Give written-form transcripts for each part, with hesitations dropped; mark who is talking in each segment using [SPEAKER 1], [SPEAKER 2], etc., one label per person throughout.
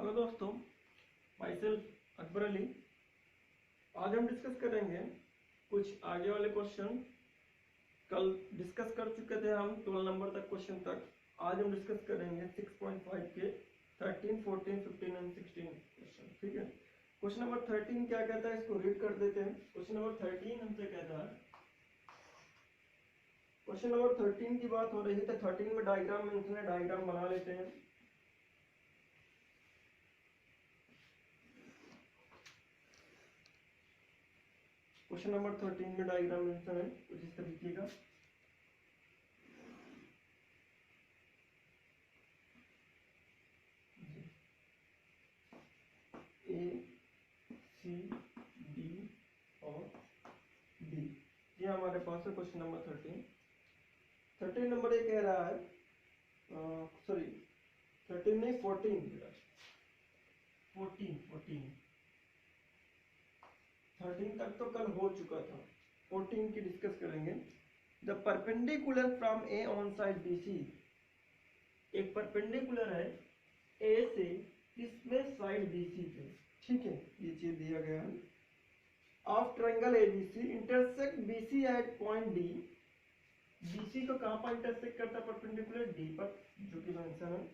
[SPEAKER 1] Hello दोस्तों, my self Akbar Ali. आज हम डिस्कस करेंगे कुछ आगे वाले क्वेश्चन। कल डिस्कस कर चुके थे हम 12 नंबर तक क्वेश्चन तक। आज हम डिस्कस करेंगे 6.5 के 13, 14, 15 एंड 16 क्वेश्चन। ठीक है, क्वेश्चन नंबर 13 क्या कहता है, इसको रीड कर देते हैं। क्वेश्चन नंबर 13 हमसे कहता है, क्वेश्चन नंबर 13 की बात हो रही है तो 13 में डायग्राम मेंशन है, डायग्राम बना लेते हैं। क्वेश्चन नंबर 13 में डायग्राम मेंशन है कुछ इस तरीके का। ए सी डी और डी, ये हमारे पास है क्वेश्चन नंबर 13 नंबर ये कह रहा है, सॉरी 13 नहीं 14 13 तक तो कल हो चुका था। 14 की डिस्कस करेंगे। The perpendicular from A on side B C, एक परपेंडिकुलर है ए से इसमें साइड बी सी पे। ठीक है, ये चीज दिया गया है। Of triangle ABC intersect BC at point D, BC को कहां पर इंटरसेक्ट करता है, परपेंडिकुलर डी पर, जो कि मेंशन है।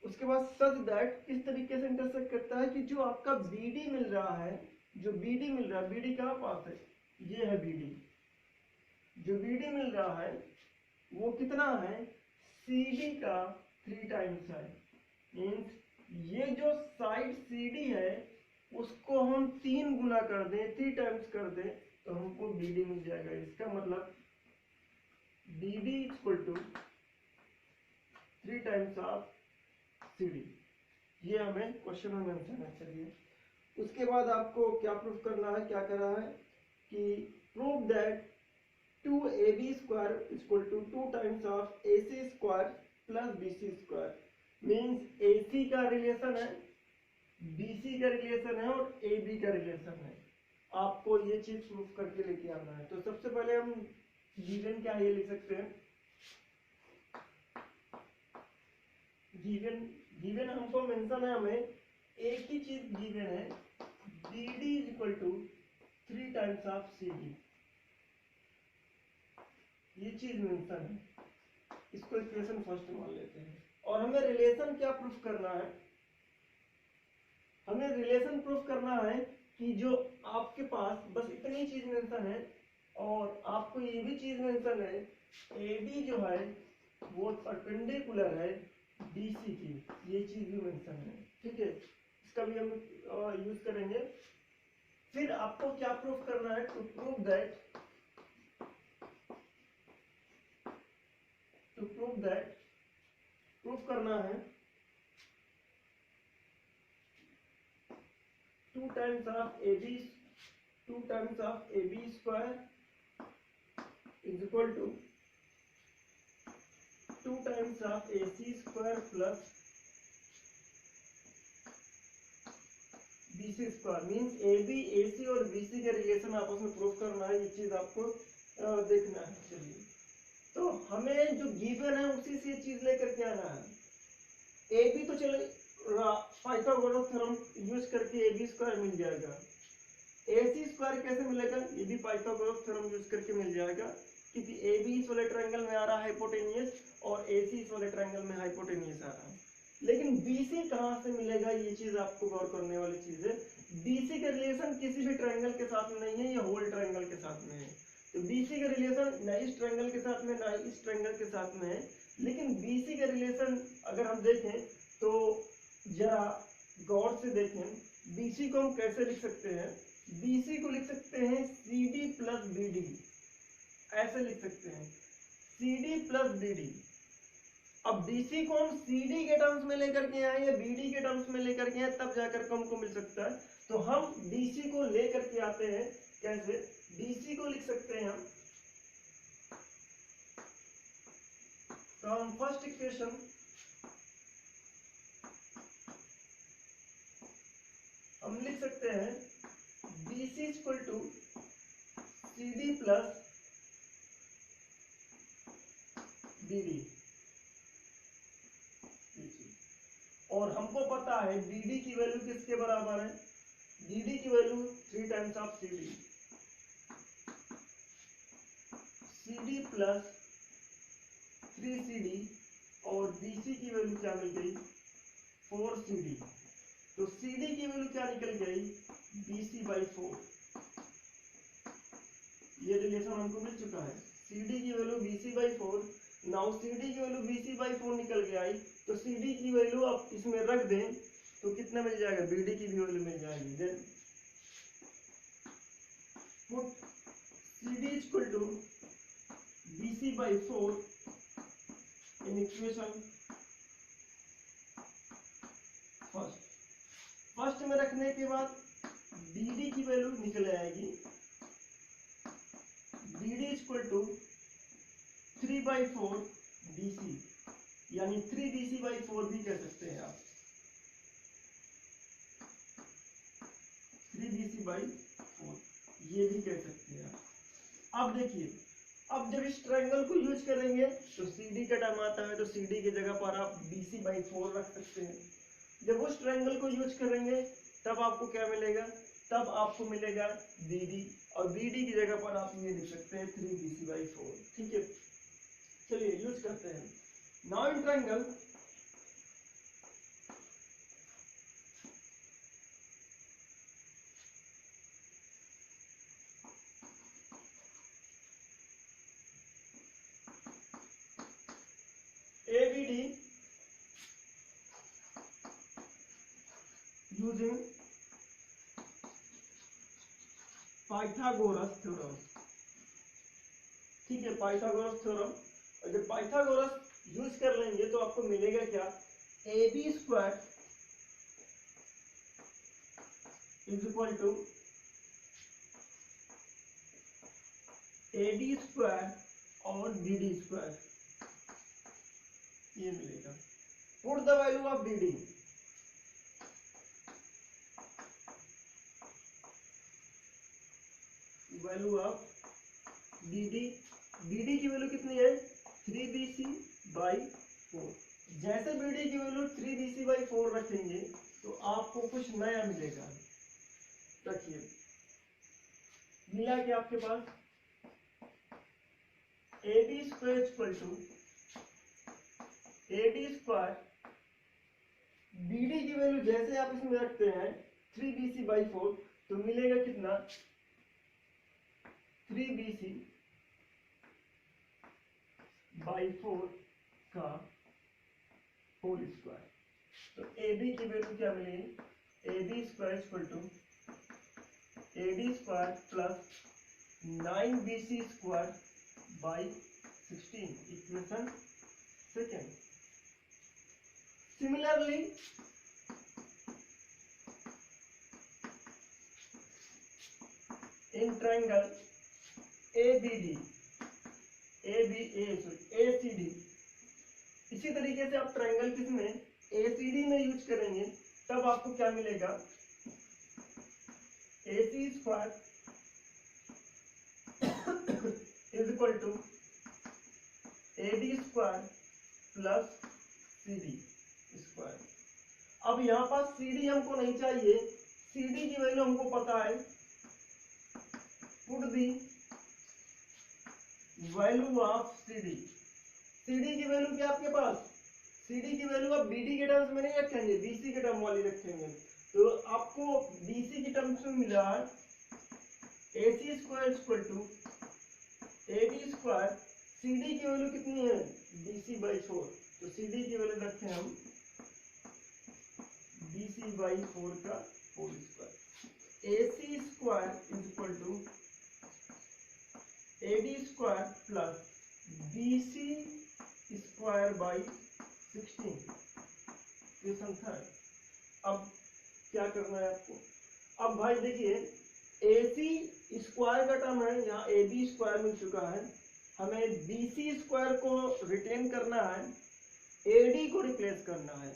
[SPEAKER 1] उसके बाद सच दैट इस तरीके से इंटरसेक्ट करता है कि जो आपका बीडी मिल रहा है, जो बीडी मिल रहा है, बीडी कहां पास है, ये है बीडी। जो बीडी मिल रहा है वो कितना है, सीडी का 3 टाइम्स है। मीन्स ये जो साइड सीडी है उसको हम 3 गुना कर दें, 3 टाइम्स कर दें, तो हमको बीडी मिल जाएगा। इसका मतलब BD equal to 3 times of CD. ये हमें क्वेश्चन में मेंशन है। चलिए, उसके बाद आपको क्या प्रूफ करना है, क्या कर रहा है कि prove that 2ab square equal to 2 times of ac square plus bc square. Means ac का रिलेशन है, bc का रिलेशन है और ab का रिलेशन है। आपको ये चीज प्रूफ करके लेके आना है। तो सबसे पहले हम गिवन क्या ये लिख सकते हैं, गिवन हमको मेंशन है, हमें एक ही चीज गिवन है, bd is equal to 3 times of cd। ये चीज मेंशन है, इसको इक्वेशन फर्स्ट मान लेते हैं। और हमें रिलेशन क्या प्रूफ करना है, हमें रिलेशन प्रूफ करना है कि जो आपके पास बस इतनी चीज मेंशन है और आपको ये भी चीज मेंशन है, एडी जो है वो परपेंडिकुलर है बीसी की, ये चीज भी मेंशन है। ठीक है, इसका भी हम यूज करेंगे। फिर आपको क्या प्रूफ करना है, टू प्रूव दैट प्रूफ करना है 2 times of ab square is equal to 2 times of ac square plus bc square. Means ab ac और bc का रिलेशन आपस में प्रूफ करना है। ये चीज आपको देखना है। चलिए, तो हमें जो गिवन है उसी से चीज लेकर के आना है। ए बी तो चले पाइथागोरस थ्योरम यूज करके ए बी स्क्वायर मिल जाएगा। ए सी स्क्वायर कैसे मिलेगा, ये भी पाइथागोरस थ्योरम यूज करके मिल जाएगा, क्योंकि ए बी इस वाले ट्रायंगल में आ रहा है हाइपोटेनियस और ए सी इस वाले ट्रायंगल में हाइपोटेनियस आ रहा है। लेकिन बी सी कहां से मिलेगा, ये चीज आपको गौर करने वाली चीज है। बी सी का रिलेशन किसी भी ट्रायंगल के साथ में नहीं है, ये होल ट्रायंगल के साथ में है। तो बीसी का रिलेशन न इस ट्रायंगल के साथ में न इस ट्रायंगल के साथ में है। लेकिन बीसी का रिलेशन अगर हम देखें तो जरा गौर से देखें, बीसी को हम कैसे लिख सकते हैं, बीसी को लिख सकते हैं CD प्लस BD, ऐसे लिख सकते हैं CD प्लस BD। अब BC को हम CD के टर्म्स में लेकर के आए या BD के टर्म्स में लेकर के आए, तब जाकर हमको मिल सकता है। तो हम BC को लेकर के आते हैं, कैसे, BC को लिख सकते हैं हम फ्रॉम फर्स्ट इक्वेशन हम लिख सकते हैं BC equal to CD plus BD। और हमको पता है BD की वैल्यू किसके बराबर है, BD की value 3 times of CD, CD plus 3CD, और BC की वैल्यू क्या मिल गई, 4CD। तो CD की वैल्यू क्या निकल गई, BC/4। ये रिलेशन हमको मिल चुका है, CD की वैल्यू BC/4। नाउ CD की वैल्यू BC/4 निकल के आई, तो CD की वैल्यू आप इसमें रख दें तो कितना मिल जाएगा, BD की भी वैल्यू मिल जाएगी। Then put CD equal to BC/4 in equation first में रखने के बाद BD की वैल्यू निकल आएगी, BD इक्वल टू 3/4 BC, यानी 3BC/4 भी कह सकते हैं आप, 3BC/4 ये भी कह सकते हैं आप। अब देखिए, अब जब इस ट्रायंगल को यूज करेंगे तो CD का टर्म आता है, तो CD की जगह पर आप BC/4 रख सकते हैं। जब उस ट्रायंगल को यूज करेंगे तब आपको क्या मिलेगा, तब आपको मिलेगा BD, और BD की जगह पर आप ये लिख सकते हैं 3BC/4। ठीक है, चलिए यूज करते हैं। Now in triangle ABD using Pythagoras theorem. ठीक है, पाइथागोरस थ्योरम, और जब पाइथागोरस यूज कर लेंगे तो आपको मिलेगा क्या, AB square is equal to AD square और BD स्क्वायर, ये मिलेगा। Put the value of BD, value of BD की वैल्यू कितनी है, 3BC/4। जैसे BD की वैल्यू 3BC/4 रखेंगे तो आपको कुछ नया मिलेगा। रखिए, मिला कि आपके पास AB square equal to AD square, BD की वैल्यू जैसे आप इसमें रखते हैं 3BC/4, तो मिलेगा कितना, 3BC/4 का होल स्क्वायर। तो AB की वैल्यू क्या मिलेगी, AB square equal to AD square plus 9BC square by 16, equation second. Similarly in triangle ACD, इसी तरीके से आप ट्रायंगल किसमें, ACD में यूज करेंगे, तब आपको क्या मिलेगा, AC square is equal to AD square plus CD square. अब यहाँ पर CD हमको नहीं चाहिए, CD की वैल्यू हमको पता है, put the value of CD। CD की वैल्यू क्या आपके पास, CD की वैल्यू आप BD के टर्म्स में नहीं रखेंगे, BC के टर्म वाली रखेंगे। तो आपको BC की टर्म्स में मिला AC square equal to AD square, CD की वैल्यू कितनी है, BC/4, तो CD की वैल्यू रखें हम BC/4 का whole square. AC square is equal to AD square plus BC square by 16, equation third. अब क्या करना है आपको, अब भाई देखिए AC स्क्वायर का टर्म है, यहाँ AB स्क्वायर मिल चुका है, हमें BC स्क्वायर को रिटेन करना है, AD को रिप्लेस करना है,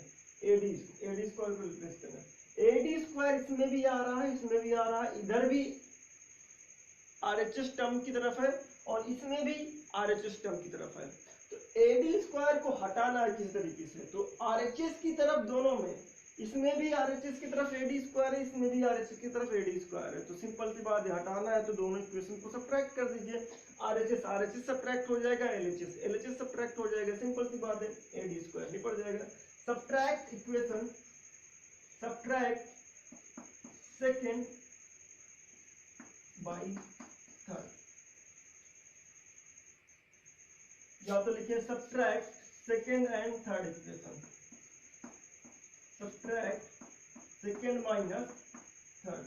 [SPEAKER 1] AD स्क्वायर को रिप्लेस करना है। AD स्क्वायर इसमें भी आ रहा है, इसमें भी आ रहा है, इधर भी RHS टर्म की तरफ है और इसमें भी RHS टर्म की तरफ है। तो एडी स्क्वायर को हटाना है किस तरीके से, तो आरएचएस की तरफ दोनों में, इसमें भी आरएचएस की तरफ एडी स्क्वायर है, इसमें भी आरएचएस की तरफ एडी स्क्वायर है, तो सिंपल सी बात है, हटाना है तो दोनों इक्वेशन को सब्ट्रैक्ट कर दीजिए। आरएचएस आरएचएस सब्ट्रैक्ट हो जाएगा, एलएचएस एलएचएस सब्ट्रैक्ट हो जाएगा, सिंपल सी बात है, एडी स्क्वायर निकल जाएगा। Subtract equation, subtract second by third, या तो लिखिए subtract second and third equation, subtract second minus third.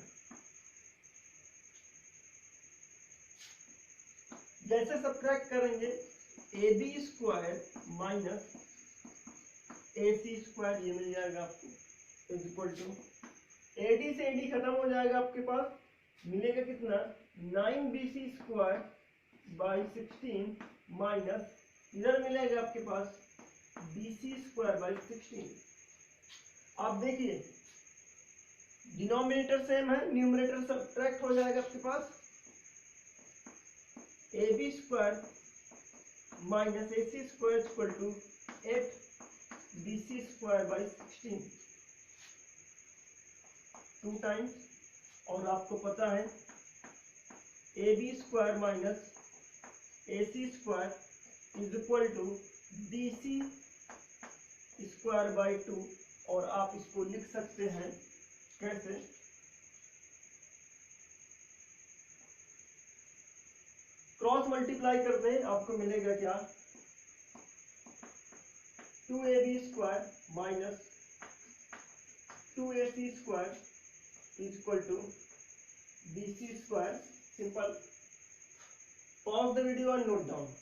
[SPEAKER 1] जैसे सब्ट्रैक्ट करेंगे A B square minus A C square, ये मिल जाएगा आपको, इज इक्वल टू एडी से एडी खत्म हो जाएगा, आपके पास मिलेगा कितना 9bc स्क्वायर बाई 16 माइनस इधर मिलेगा आपके पास bc स्क्वायर बाई 16। आप देखिए डिनोमिनेटर सेम है, न्यूमरेटर सब्ट्रैक्ट हो जाएगा, आपके पास ab square minus ac square equal to 8bc square by 16, 2 times, और आपको पता है ab square minus ac square is equal to bc square by 2, और आप इसको लिख सकते हैं कैसे, क्रॉस मल्टीप्लाई कर दें, आपको मिलेगा क्या 2ab square minus 2ac square is equal to bc square. Simple, pause the video and note down.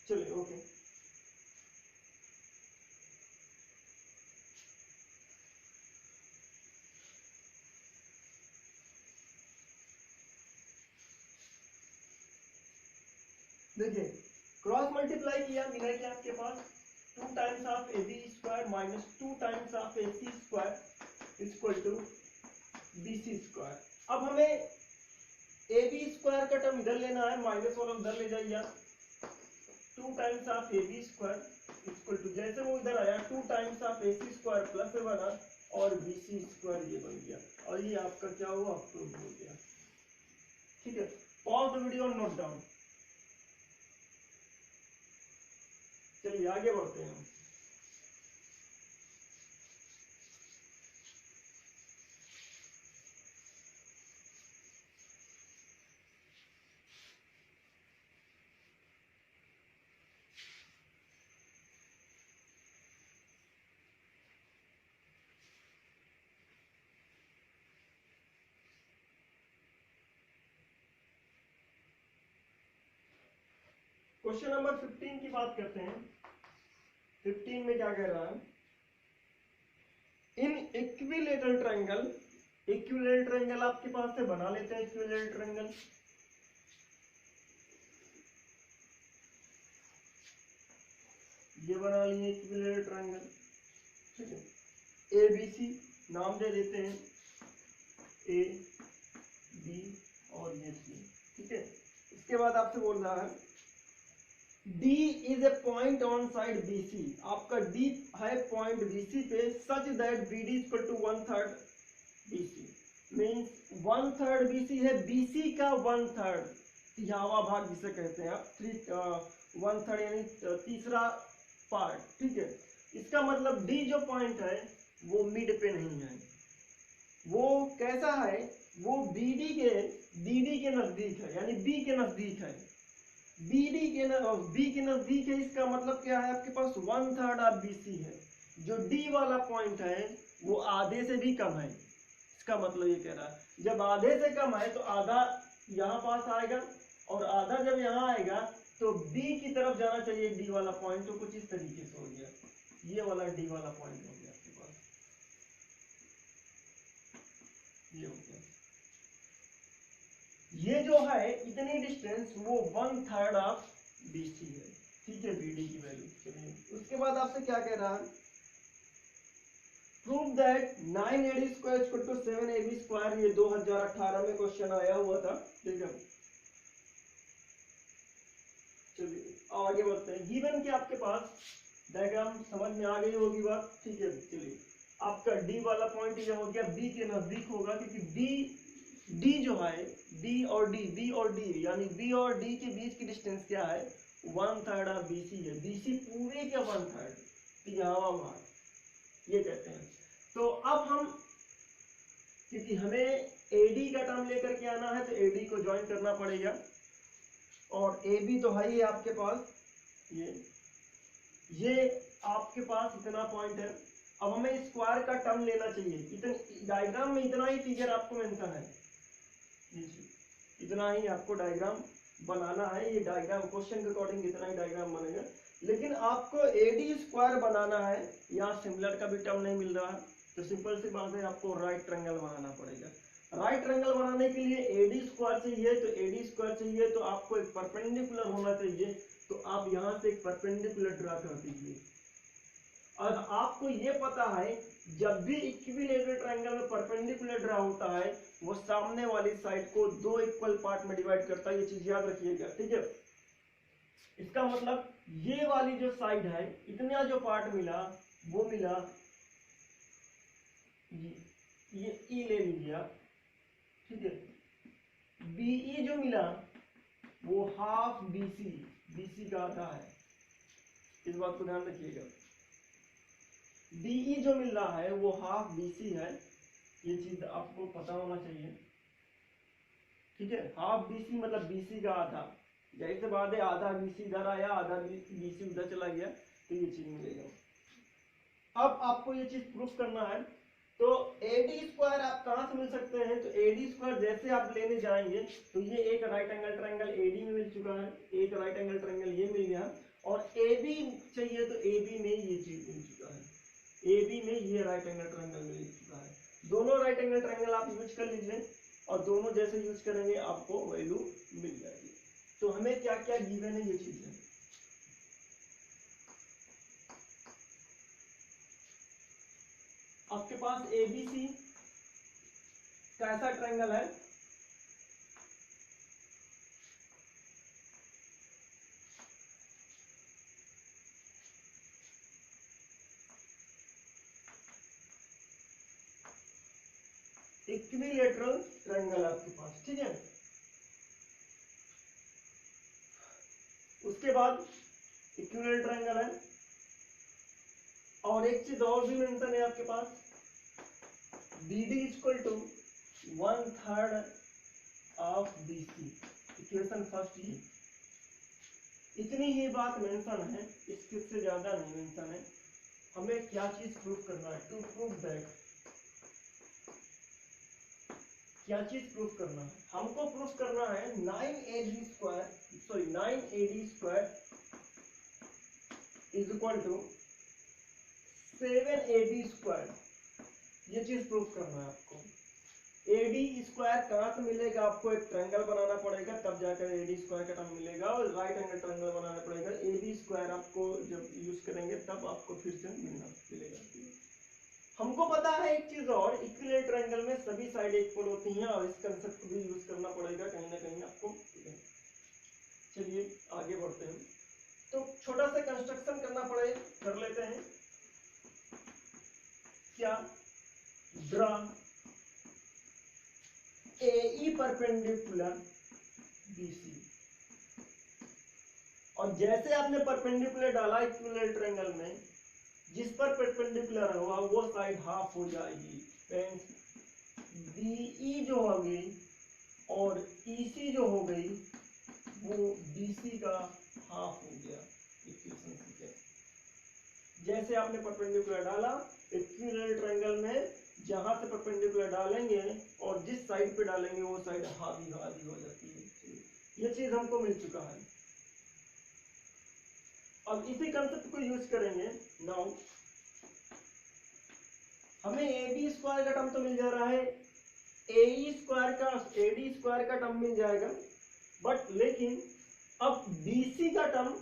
[SPEAKER 1] चलिए ओके, देखिए क्रॉस मल्टीप्लाई किया, मिला क्या आपके पास 2 times of ab square minus 2 times of ac square equal to bc square. अब हमें ab square का टर्म इधर लेना है, माइनस वाला उधर ले जाइए, 2 times of ab square equal to, जैसे वो इधर आया 2 times of ac square plus में बना और bc स्क्वायर ये बन गया, और ये आपका क्या हुआ, अप्रूव हो गया। ठीक है, pause the video, note down. चलिए आगे बढ़ते हैं। क्वेश्चन नंबर 15 की बात करते हैं। 15 में क्या कह रहा है, इन इक्विलेटरल ट्रायंगल, इक्विलेटरल ट्रायंगल आपके पास से बना लेते हैं, इक्विलेटरल ट्रायंगल, ये बना लिए इक्विलेटरल ट्रायंगल। ठीक है, ए बी सी नाम दे देते हैं, ए बी और ये सी। ठीक है, इसके बाद आपसे बोल रहा है D is a point on side BC, आपका D है पॉइंट BC पे, such that BD equal to 1/3 BC, means 1/3 BC है, BC का 1/3, तिहावा भाग जिसे कहते हैं आप, 1/3 यानी तीसरा पार्ट। ठीक है, इसका मतलब D जो पॉइंट है वो मिड पे नहीं है, वो कैसा है, वो BD के नजदीक है, यानी B के नजदीक है, B के नजदीक है। इसका मतलब क्या है, आपके पास 1/3 ऑफ BC है, जो D वाला पॉइंट है वो आधे से भी कम है। इसका मतलब ये कह रहा है जब आधे से कम है तो आधा यहाँ पास आएगा, और आधा जब यहाँ आएगा तो B की तरफ जाना चाहिए D वाला पॉइंट, तो कुछ इस तरीके से हो गया, ये वाला D वाला पॉइंट हो गया आपके पास, ये हो गया। ये जो है इतनी डिस्टेंस वो 1/3 ऑफ BC है। ठीक है, BD की वैल्यू। चलिए उसके बाद आपसे क्या कह रहा है, prove that 9AD square equal to 7AB square, ये 2018 में क्वेश्चन आया हुआ था, ठीक है। चलिए आगे बढ़ते हैं। गिवन कि आपके पास डायग्राम समझ में आ गई होगी बात, ठीक है। चलिए आपका डी वाला पॉइंट ये हो गया, बी के नजदीक होगा, क्योंकि डी जो है, बी और डी यानी बी और डी के बीच की डिस्टेंस क्या है, 1/3 ऑफ बीसी है। बीसी पूरे के 1/3, यहाँ वहां ये कहते हैं। तो अब हम, क्योंकि हमें एडी का टर्म लेकर के आना है, तो एडी को ज्वाइन करना पड़ेगा, और ए बी तो है ही आपके पास, ये आपके पास इतना पॉइंट है। अब हमें स्क्वायर का टर्म लेना चाहिए। इतने डायग्राम में इतना ही फिगर आपको मेंशन है, इतना ही आपको डायग्राम बनाना है। ये डायग्राम क्वेश्चन के अकॉर्डिंग इतना ही डायग्राम बनेगा, लेकिन आपको एडी स्क्वायर बनाना है। यहाँ सिमिलर का भी टर्म नहीं मिल रहा है, तो सिंपल सी बात है, आपको राइट ट्रायंगल बनाना पड़ेगा। राइट ट्रायंगल बनाने के लिए एडी स्क्वायर चाहिए, तो एडी स्क्वायर चाहिए तो आपको एक परपेंडिकुलर होना चाहिए। तो आप यहाँ से एक परपेंडिकुलर ड्रा कर दीजिए। और आपको ये पता है, जब भी इक्विलेटरल ट्रायंगल में परपेंडिकुलर ड्रा होता है, वो सामने वाली साइड को 2 इक्वल पार्ट में डिवाइड करता है। ये चीज याद रखिएगा, ठीक है। इसका मतलब ये वाली जो साइड है, इतना जो पार्ट मिला वो मिला, ये ई ले लीजिए आप, ठीक है। बीई जो मिला वो हाफ बीसी, बीसी का आधा है, इस बात को ध्यान रखिएगा। डीई जो मिल रहा है वो हाफ बीसी है, ये चीज आपको पता होना चाहिए, ठीक है। हाफ बीसी मतलब बीसी का आधा, जैसे बात है आधा बीसी इधर आया, आधा बीसी उधर चला गया, तो ये चीज मिलेगा। अब आपको ये चीज प्रूफ करना है। तो एडी स्क्वायर आप कहां से मिल सकते हैं, तो एडी स्क्वायर जैसे आप लेने जाएंगे, तो ये एक राइट एंगल ट्रायंगल एडी में मिल चुका है, एक राइट एंगल ट्रायंगल ये मिल गया, और एबी चाहिए तो एबी में ये चीज मिल चुका है, एबी में ये राइट एंगल ट्रायंगल मिल चुका है। दोनों राइट एंगल ट्रायंगल आप यूज कर लीजिए, और दोनों जैसे यूज करेंगे आपको वैल्यू मिल जाएगी। तो हमें क्या क्या गिवन है, ये चीज है। आपके पास एबीसी कैसा ट्रायंगल है, इक्विलेटरल ट्रायंगल आपके पास, ठीक है। उसके बाद इक्विलेटरल ट्रायंगल है, और एक चीज और भी मेंशन है आपके पास, BD equal to 1/3 of BC, equation first ये। इतनी ही बात मेंशन है, इससे ज्यादा नहीं मेंशन है। हमें क्या चीज प्रूफ करना है, टू प्रूव दैट, क्या चीज प्रूफ करना है, हमको प्रूफ करना है 9AD square is equal to 7AB square. ये चीज प्रूफ करना है आपको। एडी स्क्वायर कहां से मिलेगा, आपको एक ट्रायंगल बनाना पड़ेगा, तब जाकर एडी स्क्वायर का टर्म मिलेगा, और राइट एंगल ट्रायंगल बनाना पड़ेगा। एडी स्क्वायर आपको जब यूज करेंगे तब आपको फिर से मिलेगा। हमको पता है एक चीज और, इक्विलेटरल ट्रायंगल में सभी साइड इक्वल होती हैं, और इस कंसेप्ट को भी यूज करना पड़ेगा कहीं ना कहीं आपको। चलिए आगे बढ़ते हैं। तो छोटा सा कंस्ट्रक्शन करना पड़े, कर लेते हैं। क्या, ड्रा AE परपेंडिकुलर BC, और जैसे आपने परपेंडिकुलर डाला इक्विलेटरल ट्रायंगल में, जिस पर परपेंडिकुलर होगा वो साइड हाफ हो जाएगी। BE जो हो गई और EC जो हो गई वो BC का हाफ हो गया। जैसे आपने परपेंडिकुलर डाला इक्विलेटरल ट्रायंगल में, जहां से परपेंडिकुलर डालेंगे और जिस साइड पे डालेंगे वो साइड आधी आधी हो जाती है। ये चीज हमको मिल चुका है। अब इसी कंसेप्ट को यूज करेंगे। नाउ हमें AB स्क्वायर का टर्म तो मिल जा रहा है, AD स्क्वायर का टर्म मिल जाएगा, बट लेकिन अब BC का टर्म,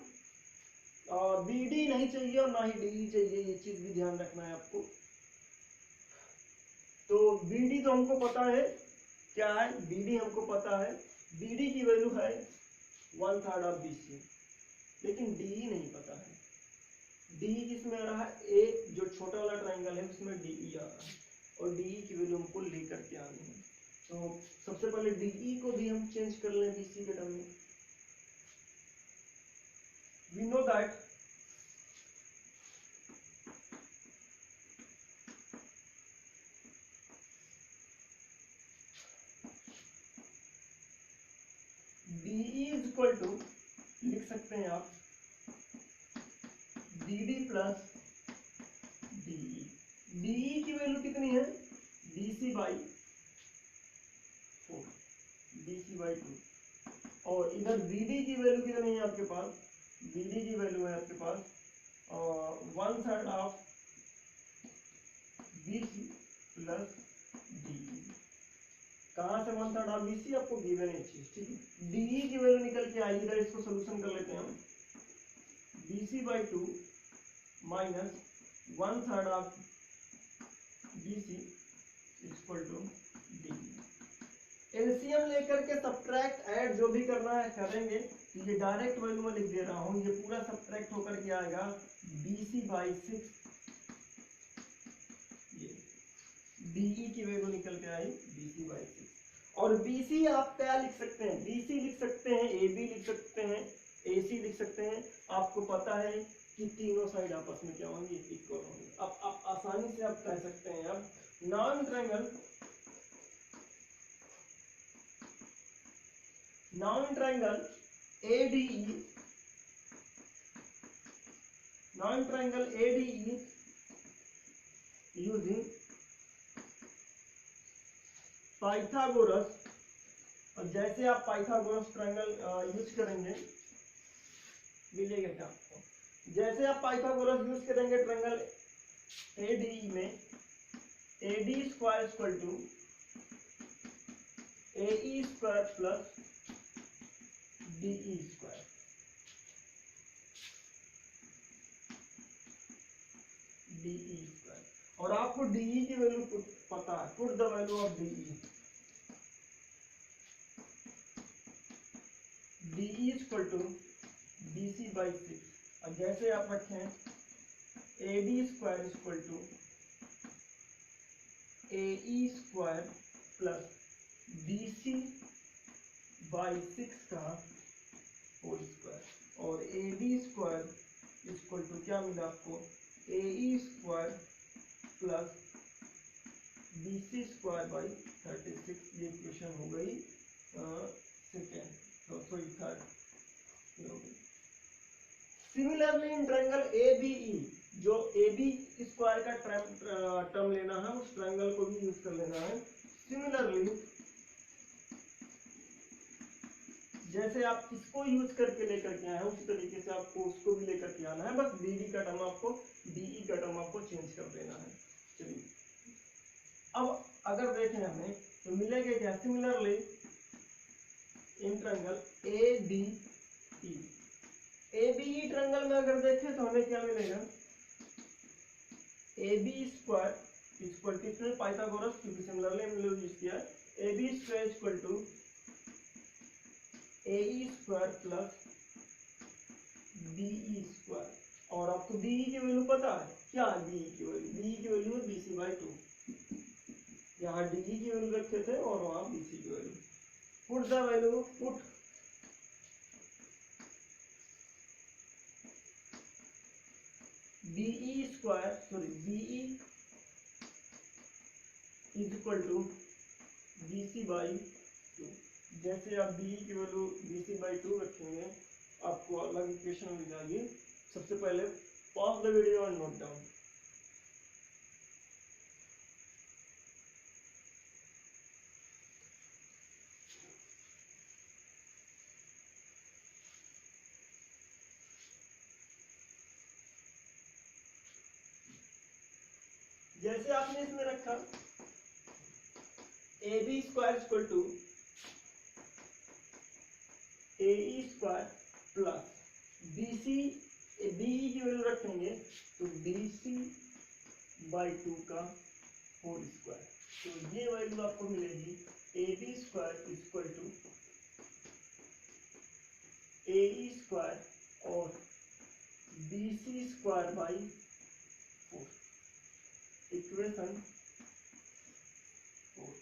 [SPEAKER 1] BD नहीं चाहिए और ना ही DE चाहिए, ये चीज भी ध्यान रखना है आपको। तो BD तो हमको पता है क्या है, BD हमको पता है, BD की वैल्यू है 1/3 ऑफ BC, लेकिन DE नहीं पता है। DE किसमें आ रहा है, A जो छोटा वाला ट्राइंगल है उसमें DE आ रहा है, और DE की वैल्यू हमको लेकर के आनी है। तो सबसे पहले DE को भी हम चेंज कर लें BC के टर्म में। We know that DE is equal to, लिख सकते हैं आप DD प्लस DE। DE की वैल्यू कितनी है, BC बाई 4, BC बाई 2, और इधर BD की वैल्यू कितनी है आपके पास, BD की वैल्यू है आपके पास 1/3 ऑफ BC प्लस DE। कहाँ से 1/3 ऑफ BC आपको गिवन है चीज, ठीक है। DE की वैल्यू निकल के आई, इधर इसको सोल्यूशन कर लेते हैं हम। BC by 2 minus 1/3 of BC equal to DE। LCM लेकर के सब्ट्रैक्ट ऐड जो भी करना है करेंगे, तो ये डायरेक्ट वैल्यू में लिख दे रहा हूँ, ये पूरा सब्ट्रैक्ट होकर के आएगा BC बाई 6, ये DE की वैल्यू निकल के आई BC बाई 6। और BC आप क्या लिख सकते हैं, BC लिख सकते हैं, AB लिख सकते हैं, AC लिख सकते हैं। आपको पता है कि तीनों साइड आपस में क्या होंगी, इक्वल होंगी। अब आप आसानी से आप कह सकते हैं, अब non triangle ADE, non triangle ADE using Pythagoras. और जैसे आप पाइथागोरस ट्रायंगल यूज करेंगे, मिलेगा क्या आपको, जैसे आप पाइथागोरस यूज करेंगे ट्रायंगल ADE में, AD square equal to AE square plus DE square. DE square, और आपको DE की वैल्यू पता है, put the value of DE। DE equal to BC by 6, और जैसे आप रखें AD square equal to AE square plus BC by 6 का होल स्क्वायर, और AD स्क्वायर इक्वल टू क्या मिला आपको, AE square plus BC square by 36। ये इक्वेशन हो गई second, sorry third. Similarly in triangle ABE, जो AB स्क्वायर का टर्म लेना है, उस ट्रायंगल को भी यूज कर लेना है। सिमिलरली जैसे आप इसको यूज करके लेकर के आए हैं, उसी तरीके से आपको उसको भी लेकर के आना है, बस BD का टर्म आपको, DE का टर्म आपको चेंज कर देना है। चलिए अब अगर देखें हमें तो मिलेगा क्या, similarly in triangle ABE triangle में अगर देखें तो हमें क्या मिलेगा, AB स्क्वायर इक्वल टू, इसमें पाइथागोरस क्योंकि सिमिलरली हम लोग यूज किया, AB square equal to AE square plus BE square. और आपको DE की वैल्यू पता है क्या, DE की वैल्यू है BC बाई 2। यहाँ DE की वैल्यू रखे थे और वहां BC की value. Put the value, put BE square, sorry BE is equal to BC by 2। जैसे आप BE की वैल्यू BC बाई 2 रखेंगे, आपको अलग इक्वेशन मिल जाएगी। सबसे पहले पॉज द वीडियो और नोट डाउन। जैसे आपने इसमें रखा AB square equal to AE square plus BC, BE की वैल्यू रखेंगे तो BC बाई 2 का होल स्क्वायर। तो ये वैल्यू आपको मिलेगी A B square equal to A E square और B C square by 4, equation 4।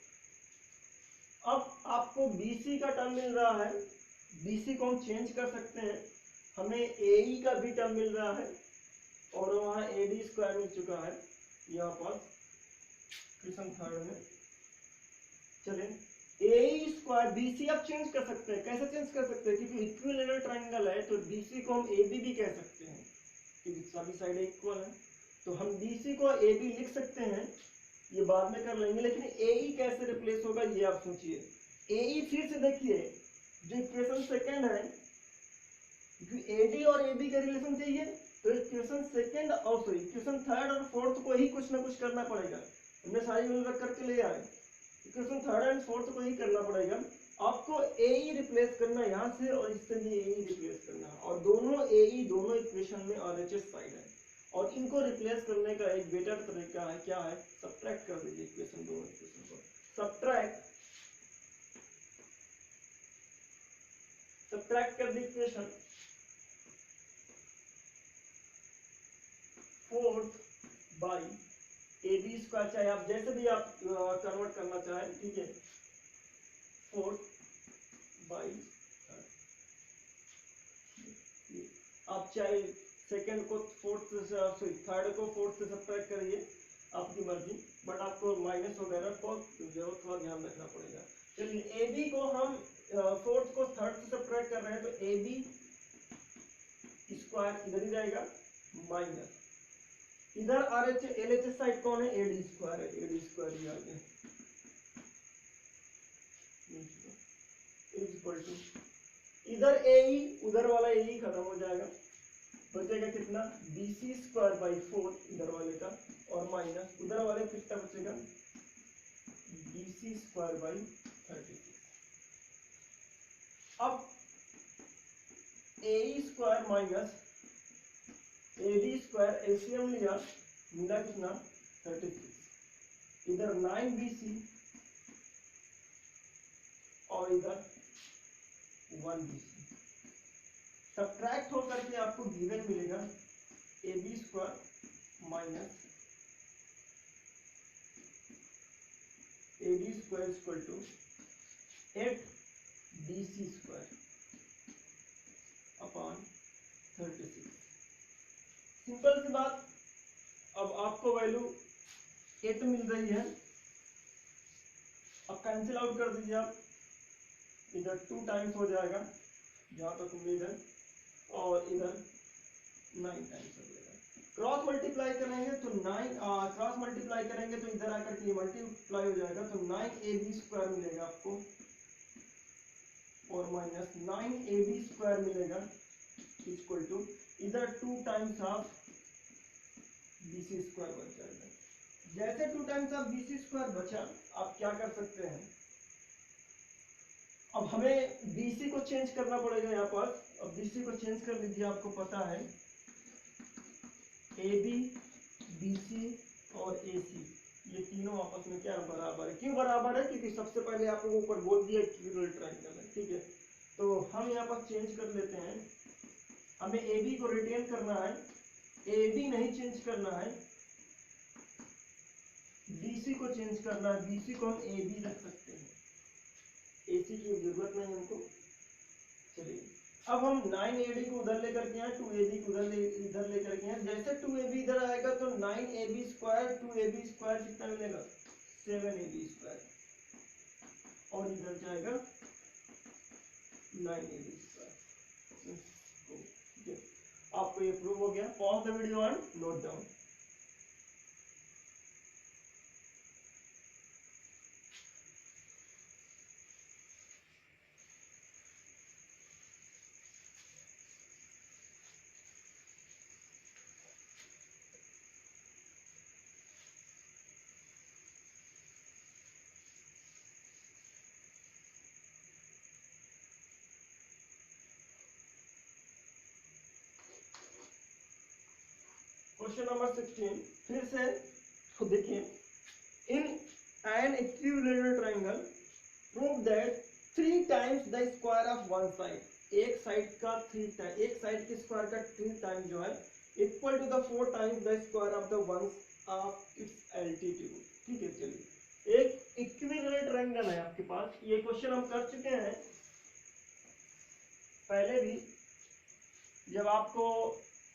[SPEAKER 1] अब आपको BC का टर्म मिल रहा है, BC को हम चेंज कर सकते हैं, हमें AE का भी टर्म मिल रहा है और वहाँ AD स्क्वायर मिल चुका है यहाँ पर क्वेश्चन 3 में। चलें AE स्क्वायर BC आप चेंज कर सकते हैं, कैसे चेंज कर सकते हैं, क्योंकि इक्विलेटरल ट्रायंगल है तो BC को हम AB भी कह सकते हैं क्योंकि सभी साइड इक्वल है, तो हम BC को AB लिख सकते हैं, ये बाद में कर लेंगे। लेकिन AE कैसे रिप्लेस होगा ये आप सोचिए। AE फिर से देखिए जो इक्वेशन सेकंड है, क्योंकि AD और AB का रिलेशन चाहिए तो इक्वेशन सेकंड और सॉरी इक्वेशन थर्ड और फोर्थ को ही कुछ ना कुछ करना पड़ेगा। हमने सारी वैल्यू रख करके ले आए, इक्वेशन थर्ड एंड फोर्थ को ही करना पड़ेगा। आपको AE रिप्लेस करना यहाँ से और इससे भी AE रिप्लेस करना, और दोनों AE दोनों इक्वेशन में RHS साइड है, और इनको रिप्लेस करने का एक बेटर तरीका है, क्या है, सब्ट्रैक्ट कर दीजिए इक्वेशन, दोनों इक्वेशन को सब्ट्रैक्ट कर the equation 4 by AB square, चाहे आप जैसे भी आप कन्वर्ट करना चाहें, ठीक है, 4 बाई आप चाहे सेकंड को फोर्थ से सॉरी थर्ड को फोर्थ से सब्ट्रैक्ट करिए, आपकी मर्जी, बट आपको माइनस वगैरह को जरूर थोड़ा ध्यान रखना पड़ेगा। चलिए AB को हम फोर्थ को थर्ड से सब्ट्रैक्ट कर रहे हैं तो AB स्क्वायर इधर ही जाएगा माइनस, इधर LHS साइड कौन है, AD स्क्वायर है, AD स्क्वायर ही आ गया इक्वल टू, इधर AE उधर वाला AE खत्म हो जाएगा, बचेगा कितना, BC स्क्वायर बाई 4 इधर वाले का, और माइनस उधर वाले कितना बचेगा, BC स्क्वायर बाई 36। अब AE square minus AD square LCM लिया, मिला कितना, 36, इधर 9BC और इधर 1BC, सब्ट्रैक्ट होकर के आपको गिवन मिलेगा AB square minus AD square equal to 8BC square upon 36। Simple सी बात, अब आपको वैल्यू 8 मिल रही है, अब कैंसिल आउट कर दीजिए आप, इधर 2 टाइम्स हो जाएगा जहां तक उम्मीद है, और इधर 9 टाइम्स हो जाएगा। क्रॉस मल्टीप्लाई करेंगे तो 9 क्रॉस मल्टीप्लाई करेंगे तो इधर आकर के मल्टीप्लाई हो जाएगा, तो 9AB स्क्वायर मिलेगा आपको, और माइनस 9AB स्क्वायर मिलेगा इक्वल टू, इधर 2 टाइम्स ऑफ BC स्क्वायर बच जाएगा। जैसे 2 टाइम्स ऑफ BC स्क्वायर बचा, आप क्या कर सकते हैं, अब हमें BC को चेंज करना पड़ेगा यहाँ पर। अब BC को चेंज कर लीजिए, आपको पता है AB, BC और AC ये तीनों आपस में क्या बराबर है, क्यों बराबर है, क्योंकि सबसे पहले आपको ऊपर बोल दिया इक्विलेटरल ट्रायंगल है, ठीक है, तो हम यहाँ पर चेंज कर लेते हैं, हमें AB को रिटेन करना है, AB नहीं चेंज करना है, BC को चेंज करना है, BC को हम AB रख सकते हैं, AC की जरूरत नहीं हमको। चलिए अब हम 9AD को उधर लेकर के आए, 2AB को इधर लेकर के आए, जैसे 2AB इधर आएगा तो 9AB स्क्वायर 2AB स्क्वायर कितना मिलेगा, 7AB स्क्वायर, और इधर जाएगा 9AB स्क्वायर। ठीक है, आपको ये प्रूव हो गया। Pause the video and note down. Question number 16 फिर से तो देखिए, in an equilateral triangle prove that 3 times the square of one side, एक साइड का 3 टाइम, एक साइड के स्क्वायर का 3 टाइम जो है equal to the 4 times the square of the one of its altitude. ठीक है, चलिए एक इक्विलैटरल ट्रायंगल है आपके पास, ये क्वेश्चन हम कर चुके हैं पहले भी, जब आपको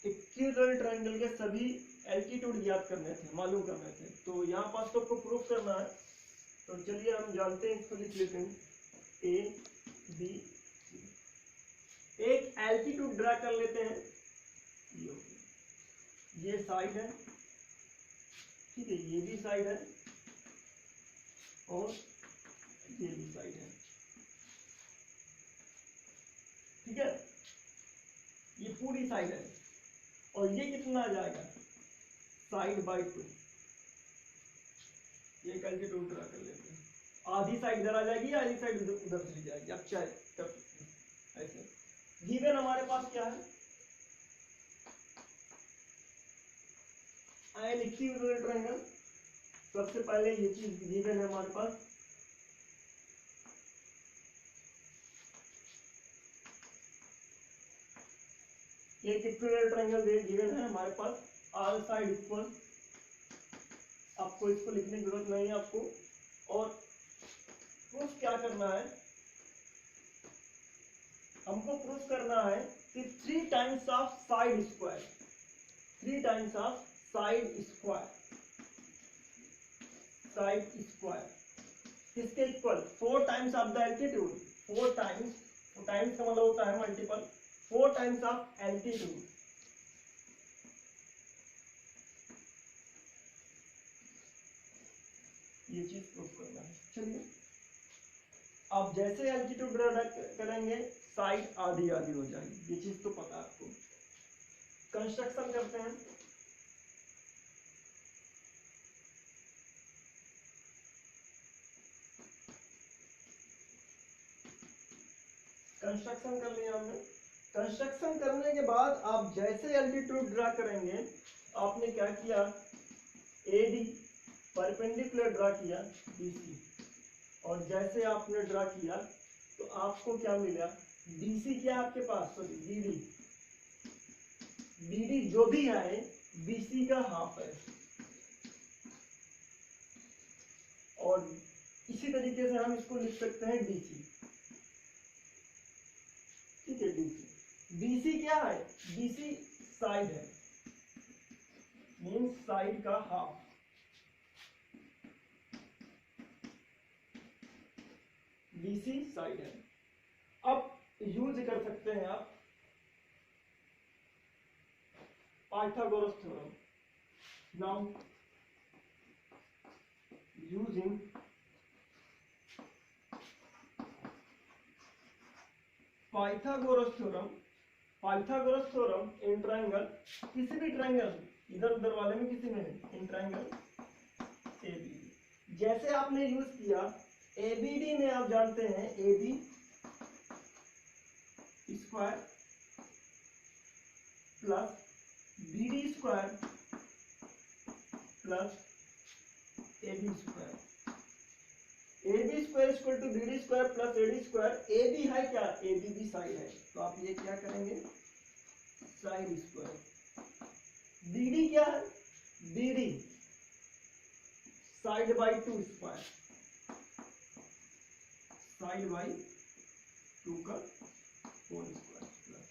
[SPEAKER 1] इक्विलैटरल ट्रायंगल के सभी एल्टीट्यूड ज्ञात करने थे, मालूम करने थे, तो यहाँ पास तो आपको प्रूफ करना है। तो चलिए हम जानते हैं, इसको लिख लेते हैं ए बी सी। एक एल्टीट्यूड ड्रा कर लेते हैं, ये साइड है, ठीक है, ये भी साइड है और ये भी साइड है, ठीक है, ये पूरी साइड है और ये कितना आ जाएगा साइड बाई 2। ये एल्टीट्यूड ड्रा कर लेते हैं, आधी साइड इधर आ जाएगी, आधी साइड उधर चली जाएगी, अब चाहे तब ऐसे। गिवन हमारे पास क्या है, एन इक्विलैटरल ट्रायंगल। सबसे पहले ये चीज गिवन है हमारे पास, एक इक्विलैटरल ट्रायंगल गिवन है हमारे पास, ऑल साइड इक्वल। आपको इसको लिखने की जरूरत नहीं है आपको, और प्रूफ क्या करना है, हमको प्रूफ करना है कि 3 times of side square, 3 times of side square, side square किसके equal, 4 times of the altitude, 4 times, times का मतलब होता है मल्टीपल, 4 टाइम्स ऑफ एल्टीट्यूड। ये चीज प्रूफ करना है। चलिए अब जैसे एल्टीट्यूड ड्रा करेंगे साइड आधी आधी हो जाएगी, ये चीज तो पता है आपको। कंस्ट्रक्शन करते हैं, कंस्ट्रक्शन कर लिया हमने। कंस्ट्रक्शन करने के बाद आप जैसे एल्टीट्यूड ड्रा करेंगे, आपने क्या किया, एडी परपेंडिकुलर ड्रा किया बीसी, और जैसे आपने ड्रा किया तो आपको क्या मिला, बीसी क्या आपके पास, सॉरी बीडी, बीडी जो भी है बीसी का हाफ है। और इसी तरीके से हम इसको लिख सकते हैं डीसी, ठीक है, डीसी। बीसी क्या है, बीसी साइड है, मीन्स साइड का हाफ, बीसी साइड है। अब यूज कर सकते हैं आप Pythagoras theorem. Now using Pythagoras theorem, Pythagoras theorem in triangle, किसी भी ट्रायंगल, इधर उधर वाले में किसी में, इन ट्रायंगल एबीडी, जैसे आपने यूज किया एबीडी में, आप जानते हैं AB square plus BD square plus AB square, AB square equal to BD square plus AD square. AB है क्या, एबी भी साइड है, तो आप ये क्या करेंगे, साइड स्क्वायर। बीडी क्या है, BD side by 2 square, side by 2 का होल स्क्वायर प्लस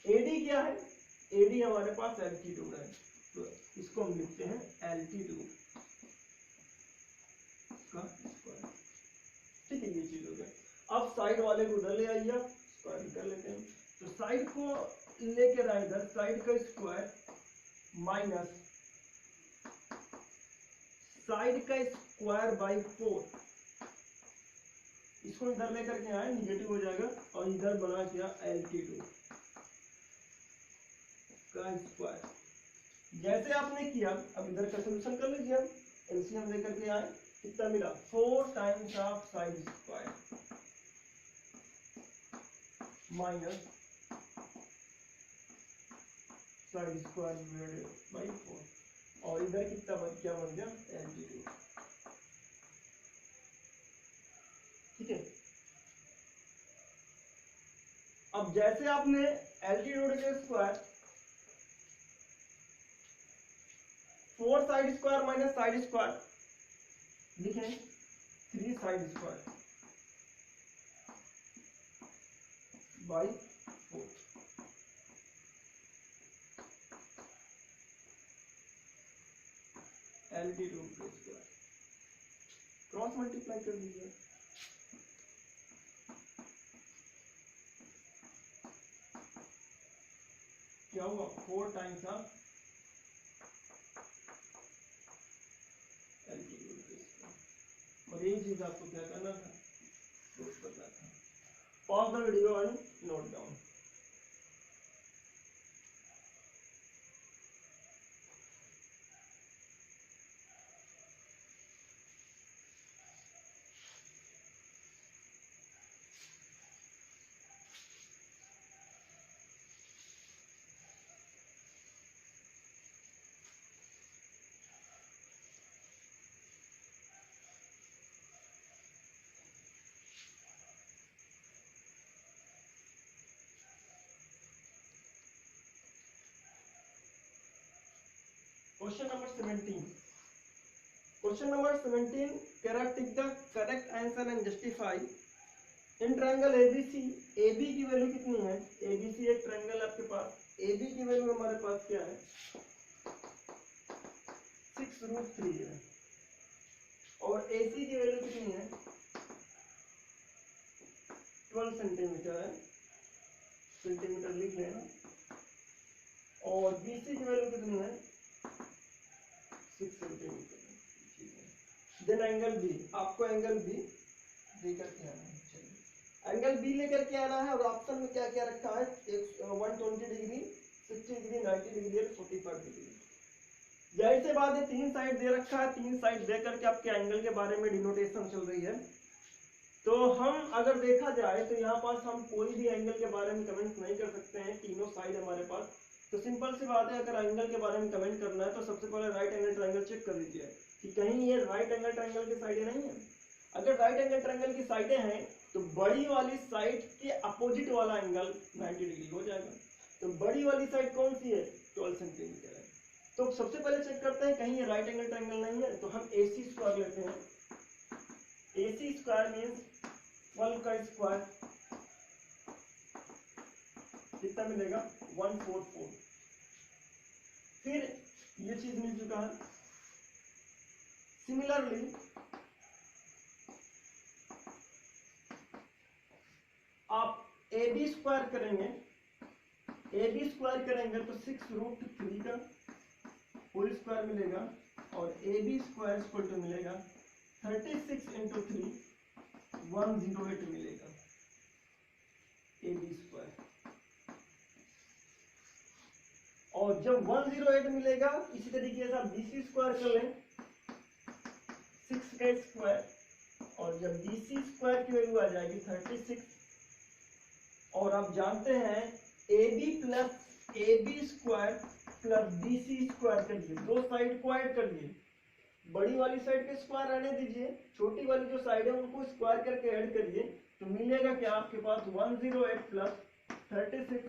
[SPEAKER 1] एडी क्या है, एडी हमारे पास एल्टीट्यूड है, तो इसको हम लिखते हैं एल्टीट्यूड का स्क्वायर, ठीक है, ये चीज हो गया। अब साइड वाले को उधर ले आइए, आप स्क्वायर कर लेते हैं, तो साइड को लेकर आए इधर, साइड का स्क्वायर माइनस साइड का स्क्वायर बाई 4, इसको इधर लेकर के आए, निगेटिव हो जाएगा, और इधर बना दिया एल्टीट्यूड का स्क्वायर। जैसे आपने किया, अब इधर का सोल्यूशन कर लीजिए, हम एलसीएम लेकर के आए, कितना मिला, 4 times of side square minus side square divided by 4, और इधर कितना क्या बन गया, एल्टीट्यूड। ठीक है। अब जैसे आपने एल्टीट्यूड के square 4 side square minus side square लिखें 3 साइड स्क्वायर बाई 4, एल्टीट्यूड के स्क्वायर क्रॉस मल्टीप्लाई कर दीजिए। क्या हुआ 4 टाइम्स ऑफ एल्टीट्यूड के स्क्वायर। और यही चीज आपको क्या करना था, प्रूफ करना था। Pause the video and note down. Question number 17. Question number 17. Take the correct answer and justify. In triangle ABC, AB की वैल्यू कितनी है? ABC एक ट्रायंगल आपके पास, AB की वैल्यू हमारे पास क्या है? 6√3 है। और AC की वैल्यू कितनी है? 12 सेंटीमीटर है, सेंटीमीटर लिख लेना। और BC की वैल्यू कितनी है? 6 सेंटीमीटर। देन एंगल बी, आपको एंगल बी लेकर के आना है। चलिए एंगल बी लेकर के आना है। और ऑप्शन में क्या क्या रखा है? 120 डिग्री, 60 डिग्री, 90 डिग्री और 45 डिग्री। जाहिर सी बात है 3 साइड दे रखा है, 3 साइड दे करके आपके एंगल के बारे में डिनोटेशन चल रही है। तो हम अगर देखा जाए तो यहाँ पास हम कोई भी एंगल के बारे में कमेंट नहीं कर सकते हैं, तीनों साइड हमारे पास। तो सिंपल सी बात है, अगर एंगल के बारे में कमेंट करना है तो सबसे पहले राइट एंगल ट्रायंगल चेक कर लीजिए कि कहीं ये राइट एंगल ट्रायंगल की साइडें नहीं है। अगर राइट एंगल ट्रायंगल की साइडें हैं तो बड़ी वाली साइड के अपोजिट वाला एंगल 90 डिग्री हो जाएगा। तो बड़ी वाली साइड कौन सी है? 12 सेंटीमीटर है। तो सबसे पहले चेक करते हैं कहीं ये राइट एंगल ट्रायंगल नहीं है। तो हम AC स्क्वायर लेते हैं। AC स्क्वायर मींस 12 का स्क्वायर कितना मिलेगा? 144। फिर ये चीज मिल चुका है। सिमिलरली आप AB स्क्वायर करेंगे, AB स्क्वायर करेंगे तो 6√3 का होल स्क्वायर मिलेगा। और AB स्क्वायर इक्वल टू मिलेगा 36 इंटू 3, 108 मिलेगा AB स्क्वायर। और जब 108 मिलेगा, इसी तरीके से आप BC स्क्वायर कर लें, 6 का स्क्वायर। और जब BC स्क्वायर की वैल्यू आ जाएगी 36, और आप जानते हैं AB square plus BC square करिए, दो साइड को ऐड करिए। बड़ी वाली साइड के स्क्वायर आने दीजिए, छोटी वाली जो साइड है उनको स्क्वायर करके ऐड करिए। तो मिलेगा क्या आपके पास? 108 प्लस 36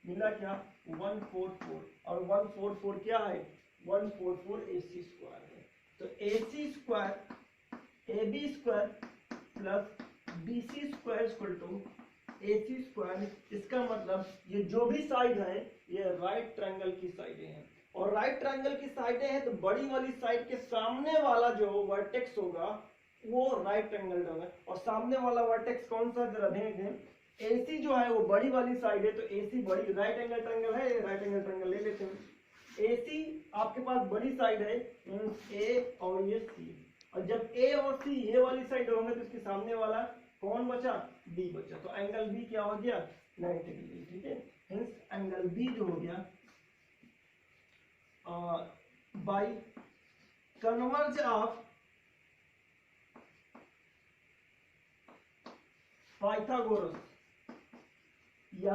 [SPEAKER 1] मिला क्या? 144। और 144 क्या है? 144 AC स्क्वायर है। तो AC square AB square plus BC square equal to AC square. इसका मतलब ये जो भी साइड है ये राइट ट्रायंगल की साइडें हैं। और राइट ट्रायंगल की साइडें हैं तो बड़ी वाली साइड के सामने वाला जो वर्टेक्स होगा वो राइट ट्रायंगल होगा। और सामने वाला वर्टेक्स कौन सा? जरा देखें। AC जो है वो बड़ी वाली साइड है, तो AC बड़ी राइट एंगल ट्रायंगल है, राइट एंगल ट्रायंगल ले लेते हैं। AC आपके पास बड़ी साइड है, A और ये C। और जब A और C ये वाली साइड होंगे तो इसके सामने वाला कौन बचा? B बचा। तो एंगल B क्या हो गया? 90 डिग्री। ठीक है, हिंस एंगल B जो हो गया बाय कन्वर्ज ऑफ पाइथागोरस